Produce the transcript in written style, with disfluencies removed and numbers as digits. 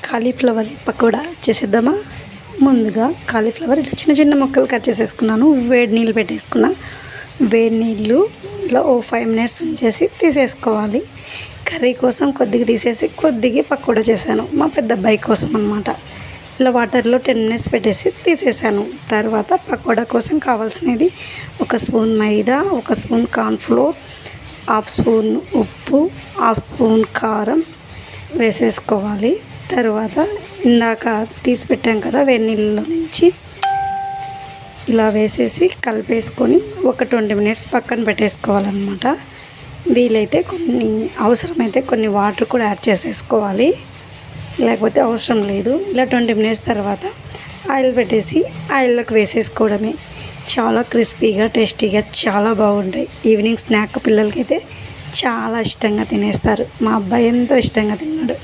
Cauliflower pakoda చేసేద్దామా. ముందుగా cauliflower ఇట్లా చిన్న చిన్న ముక్కలు కట్ చేసేసుకున్నాను. వేడి నీళ్ళు పెట్టేసుకున్నా. వేడి నీళ్ళులో 5 మినిట్స్ ఉంచేసి తీసేసుకోవాలి. కర్రీ కోసం కొద్దిగా తీసేసి కొద్దిగా పకోడా చేశాను, మా పెద్ద అబ్బాయి కోసం అనమాట. ఇలా వాటర్లో 10 మినిట్స్ పెట్టేసి తీసేసాను. తర్వాత పకోడా కోసం కావాల్సినది 1 స్పూన్ మైదా, 1 స్పూన్ కార్న్ఫ్లోర్, 1/2 స్పూన్ ఉప్పు, 1/2 స్పూన్ కారం వేసేసుకోవాలి. తర్వాత ఇందాక తీసి పెట్టాం కదా వేడి నీళ్ళలో నుంచి, ఇలా వేసేసి కలిపేసుకొని ఒక 20 మినిట్స్ పక్కన పెట్టేసుకోవాలన్నమాట. వీలైతే అవసరమైతే కొన్ని వాటర్ కూడా యాడ్ చేసేసుకోవాలి, లేకపోతే అవసరం లేదు. ఇలా 20 మినిట్స్ తర్వాత ఆయిల్ పెట్టేసి ఆయిల్లోకి వేసేసుకోవడమే. చాలా క్రిస్పీగా టేస్టీగా చాలా బాగుంటాయి. ఈవినింగ్ స్నాక్ పిల్లలకైతే చాలా ఇష్టంగా తినేస్తారు. మా అబ్బాయి ఎంతో ఇష్టంగా తిన్నాడు.